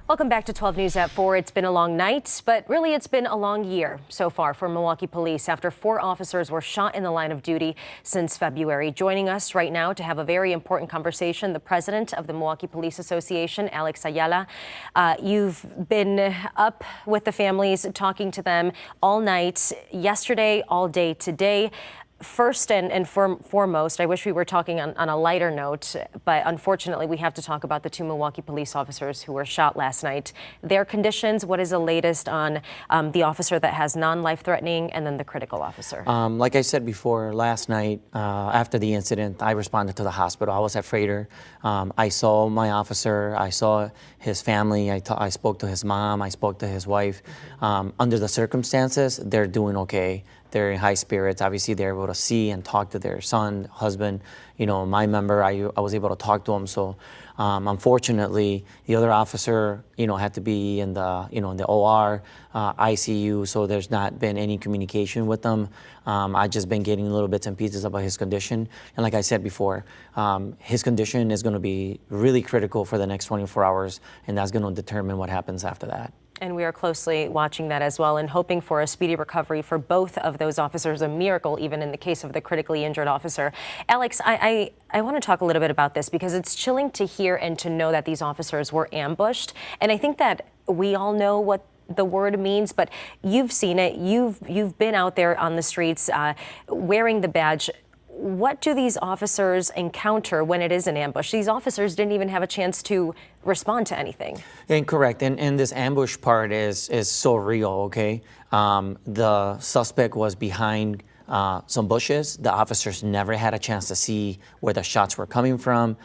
Welcome back to 12 News at 4. It's been a long night, but really it's been a long year so far for Milwaukee police after 4 officers were shot in the line of duty since February. Joining us right now to have a very important conversation, the president of the Milwaukee Police Association, Ayala. You've been up with the families, talking to them all night, yesterday, all day today. First and foremost, I wish we were talking on a lighter note, but unfortunately we have to talk about the 2 Milwaukee police officers who were shot last night. Their conditions, what is the latest on the officer that has non-life-threatening and then the critical officer? Like I said before, last night after the incident, I responded to the hospital. I was at Freighter. I saw my officer. I saw his family. I spoke to his mom. I spoke to his wife. Under the circumstances, they're doing okay. They're in high spirits. Obviously, they're able to see and talk to their son, husband. You know, my member, I was able to talk to him. So, unfortunately, the other officer, had to be in the, in the OR, ICU. So there's not been any communication with them. I've just been getting little bits and pieces about his condition. And like I said before, his condition is going to be really critical for the next 24 hours, and that's going to determine what happens after that. And we are closely watching that as well and hoping for a speedy recovery for both of those officers, a miracle even in the case of the critically injured officer. Alex, I want to talk a little bit about this because it's chilling to hear and to know that these officers were ambushed. And I think that we all know what the word means, but you've seen it. You've been out there on the streets wearing the badge. What do these officers encounter when it is an ambush? These officers didn't even have a chance to respond to anything. Incorrect. And this ambush part is so real, okay? The suspect was behind some bushes. The officers never had a chance to see where the shots were coming from,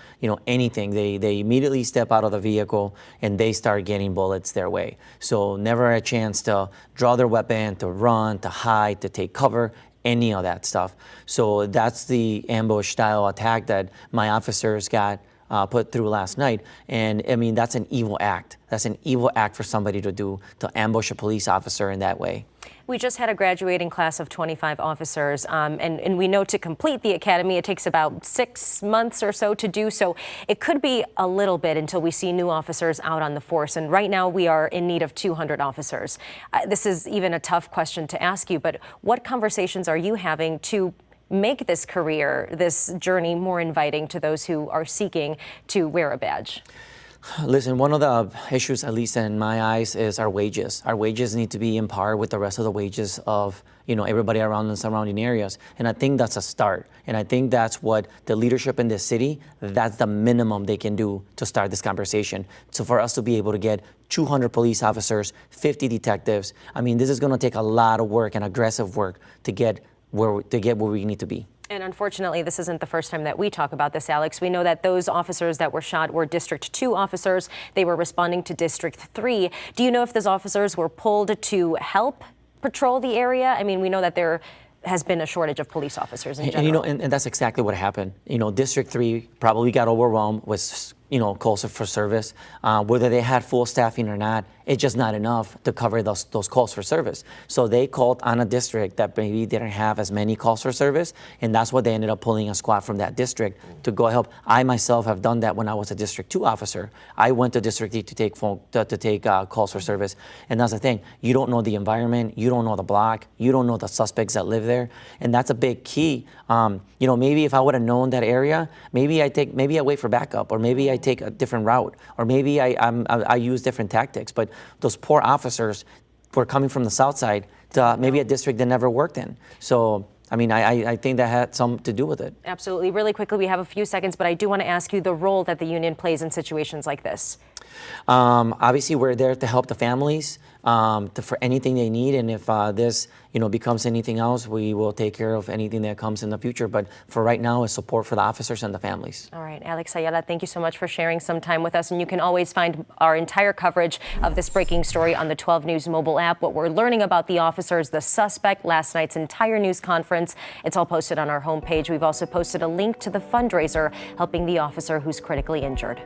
anything. They immediately step out of the vehicle and they start getting bullets their way. So never a chance to draw their weapon, to run, to hide, to take cover, any of that stuff. So that's the ambush style attack that my officers got put through last night. And I mean, that's an evil act. That's an evil act for somebody to do, to ambush a police officer in that way. We just had a graduating class of 25 officers, and we know to complete the academy, it takes about 6 months or so to do. So it could be a little bit until we see new officers out on the force. And right now we are in need of 200 officers. This is even a tough question to ask you, but what conversations are you having to make this career, this journey more inviting to those who are seeking to wear a badge? Listen, one of the issues, at least in my eyes, is our wages. Our wages need to be in par with the rest of the wages of, everybody around the surrounding areas. And I think that's a start. And I think that's what the leadership in this city, that's the minimum they can do to start this conversation. So for us to be able to get 200 police officers, 50 detectives, I mean, this is going to take a lot of work and aggressive work to get where we need to be. And unfortunately, this isn't the first time that we talk about this, Alex. We know that those officers that were shot were District 2 officers. They were responding to District 3. Do you know if those officers were pulled to help patrol the area? I mean, we know that there has been a shortage of police officers in general. And that's exactly what happened. District 3 probably got overwhelmed with, calls for service. Whether they had full staffing or not, it's just not enough to cover those calls for service. So they called on a district that maybe didn't have as many calls for service, and that's what they ended up pulling a squad from that district to go help. I myself have done that when I was a District 2 officer. I went to District 3 to take calls for service, and that's the thing. You don't know the environment, you don't know the block, you don't know the suspects that live there, and that's a big key. Maybe if I would have known that area, maybe I wait for backup, or maybe I take a different route, or maybe I use different tactics. But those poor officers were coming from the south side to maybe a district they never worked in. So, I mean, I think that had something to do with it. Absolutely. Really quickly, we have a few seconds, but I do want to ask you the role that the union plays in situations like this. Obviously, we're there to help the families for anything they need, and if this becomes anything else, we will take care of anything that comes in the future. But for right now, it's support for the officers and the families. All right, Alex Ayala, thank you so much for sharing some time with us, and you can always find our entire coverage of this breaking story on the 12 News mobile app. What we're learning about the officers, the suspect, last night's entire news conference, it's all posted on our homepage. We've also posted a link to the fundraiser helping the officer who's critically injured.